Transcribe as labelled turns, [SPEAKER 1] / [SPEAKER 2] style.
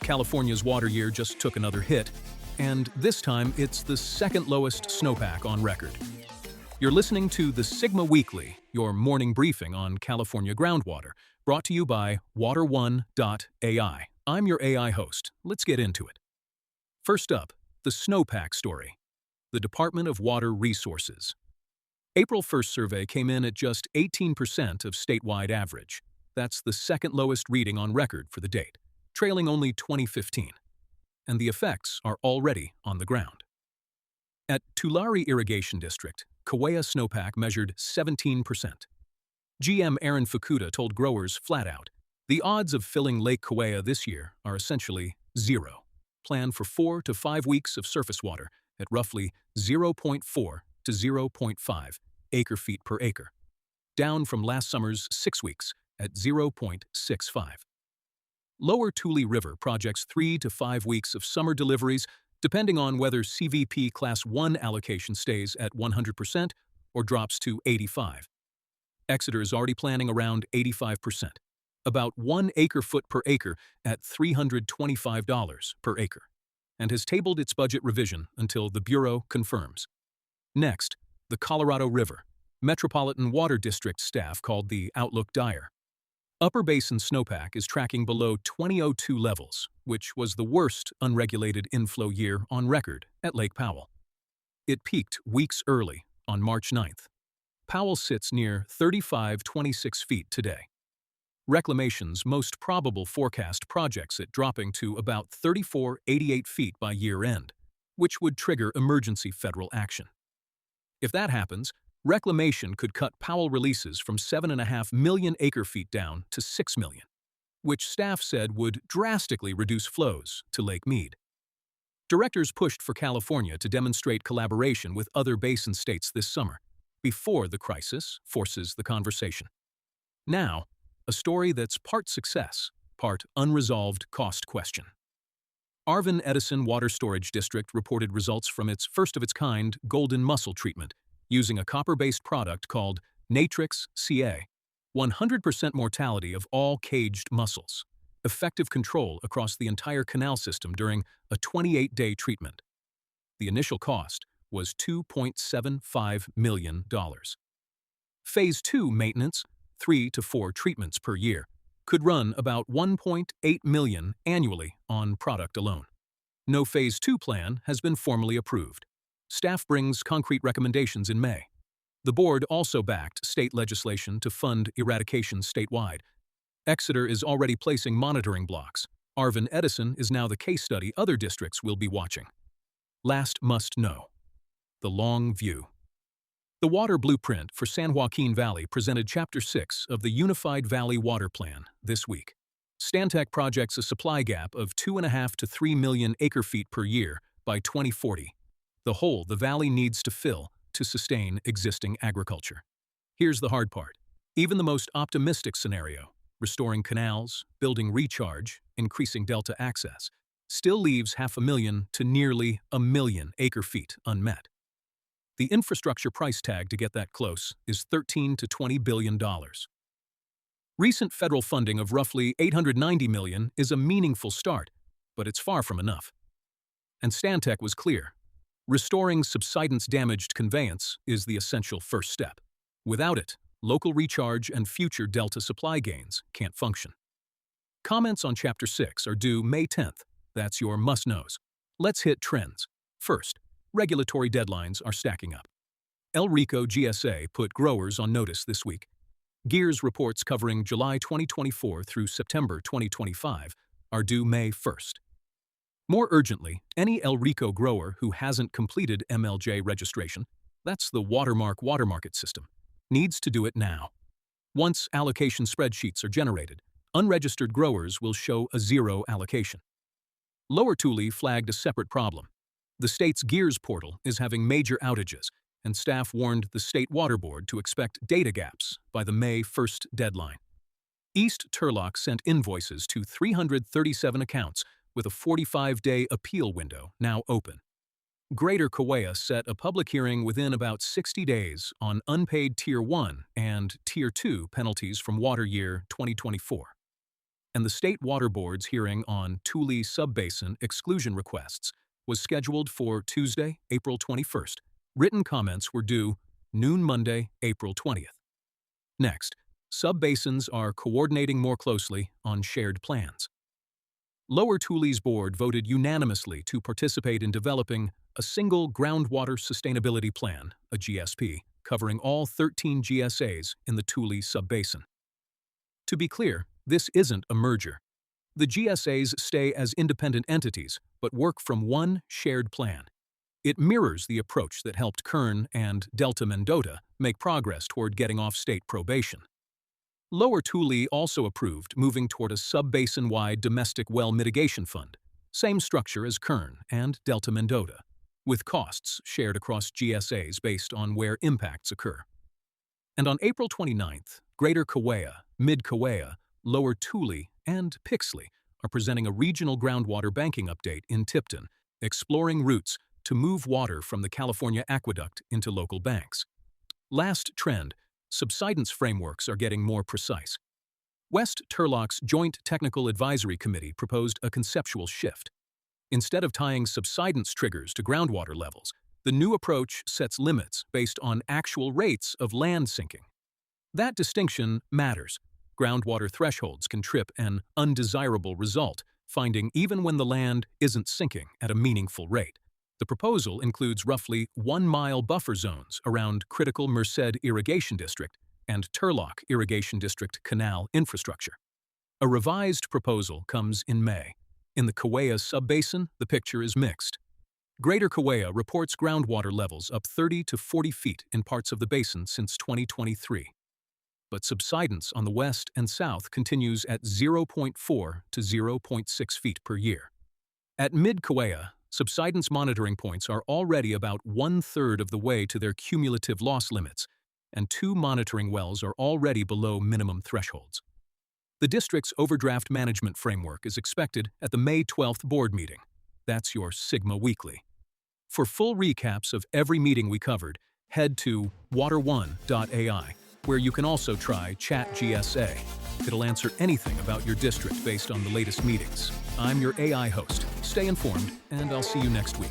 [SPEAKER 1] California's water year just took another hit, and this time it's the second lowest snowpack on record. You're listening to the Sigma Weekly, your morning briefing on California groundwater, brought to you by WaterOne.ai. I'm your AI host. Let's get into it. First up, the Snowpack story. The Department of Water Resources. April 1st survey came in at just 18% of statewide average. That's the second lowest reading on record for the date, trailing only 2015. And the effects are already on the ground. At Tulare Irrigation District, Kaweah snowpack measured 17%. GM Aaron Fukuda told growers flat out, the odds of filling Lake Kaweah this year are essentially zero. Plan for 4 to 5 weeks of surface water at roughly 0.4 to 0.5 acre-feet per acre, down from last summer's 6 weeks at 0.65. Lower Tule River projects 3 to 5 weeks of summer deliveries, depending on whether CVP Class 1 allocation stays at 100% or drops to 85. Exeter is already planning around 85%, about 1 acre-foot per acre at $325 per acre, and has tabled its budget revision until the Bureau confirms. Next, the Colorado River. Metropolitan Water District staff called the outlook dire. Upper Basin snowpack is tracking below 2002 levels, which was the worst unregulated inflow year on record at Lake Powell. It peaked weeks early on March 9th. Powell sits near 3526 feet today. Reclamation's most probable forecast projects it dropping to about 3488 feet by year end, which would trigger emergency federal action. If that happens, Reclamation could cut Powell releases from 7.5 million acre-feet down to 6 million, which staff said would drastically reduce flows to Lake Mead. Directors pushed for California to demonstrate collaboration with other basin states this summer, before the crisis forces the conversation. Now, a story that's part success, part unresolved cost question. Arvin-Edison Water Storage District reported results from its first-of-its-kind golden mussel treatment using a copper-based product called Natrix CA. 100% mortality of all caged mussels. Effective control across the entire canal system during a 28-day treatment. The initial cost was $2.75 million. Phase 2 maintenance, 3 to 4 treatments per year, could run about $1.8 million annually on product alone. No Phase 2 plan has been formally approved. Staff brings concrete recommendations in May. The board also backed state legislation to fund eradication statewide. Exeter is already placing monitoring blocks. Arvin-Edison is now the case study other districts will be watching. Last must know. The long view. The Water Blueprint for San Joaquin Valley presented Chapter 6 of the Unified Valley Water Plan this week. Stantec projects a supply gap of 2.5 to 3 million acre-feet per year by 2040, the hole the valley needs to fill to sustain existing agriculture. Here's the hard part. Even the most optimistic scenario, restoring canals, building recharge, increasing delta access, still leaves 500,000 to nearly 1 million acre-feet unmet. The infrastructure price tag to get that close is $13 to $20 billion. Recent federal funding of roughly $890 million is a meaningful start, but it's far from enough. And Stantec was clear. Restoring subsidence-damaged conveyance is the essential first step. Without it, local recharge and future delta supply gains can't function. Comments on Chapter 6 are due May 10th. That's your must-knows. Let's hit trends. First, regulatory deadlines are stacking up. El Rico GSA put growers on notice this week. GEARS reports covering July 2024 through September 2025 are due May 1st. More urgently, any El Rico grower who hasn't completed MLJ registration, that's the watermark water market system, needs to do it now. Once allocation spreadsheets are generated, unregistered growers will show a zero allocation. Lower Tule flagged a separate problem. The state's GEARS portal is having major outages, and staff warned the State Water Board to expect data gaps by the May 1st deadline. East Turlock sent invoices to 337 accounts with a 45-day appeal window now open. Greater Kaweah set a public hearing within about 60 days on unpaid Tier 1 and Tier 2 penalties from water year 2024. and the State Water Board's hearing on Tule subbasin exclusion requests was scheduled for Tuesday, April 21st. Written comments were due noon Monday, April 20th. Next, subbasins are coordinating more closely on shared plans. Lower Tule's board voted unanimously to participate in developing a single groundwater sustainability plan, a GSP, covering all 13 GSAs in the Tule subbasin. To be clear, this isn't a merger. The GSAs stay as independent entities, but work from one shared plan. It mirrors the approach that helped Kern and Delta Mendota make progress toward getting off state probation. Lower Tule also approved moving toward a sub-basin-wide domestic well mitigation fund, same structure as Kern and Delta Mendota, with costs shared across GSAs based on where impacts occur. And on April 29th, Greater Kaweah, Mid-Kaweah, Lower Tule, and Pixley are presenting a regional groundwater banking update in Tipton, exploring routes to move water from the California aqueduct into local banks. Last trend, subsidence frameworks are getting more precise. West Turlock's Joint Technical Advisory Committee proposed a conceptual shift. Instead of tying subsidence triggers to groundwater levels, the new approach sets limits based on actual rates of land sinking. That distinction matters. Groundwater thresholds can trip an undesirable result, finding even when the land isn't sinking at a meaningful rate. The proposal includes roughly 1-mile buffer zones around critical Merced Irrigation District and Turlock Irrigation District canal infrastructure. A revised proposal comes in May. In the Kaweah subbasin, the picture is mixed. Greater Kaweah reports groundwater levels up 30 to 40 feet in parts of the basin since 2023. But subsidence on the west and south continues at 0.4 to 0.6 feet per year. At Mid-Kaweah, subsidence monitoring points are already about 1/3 of the way to their cumulative loss limits, and 2 monitoring wells are already below minimum thresholds. The district's overdraft management framework is expected at the May 12th board meeting. That's your Sigma Weekly. For full recaps of every meeting we covered, head to water1.ai, where you can also try Chat GSA. It'll answer anything about your district based on the latest meetings. I'm your AI host. Stay informed, and I'll see you next week.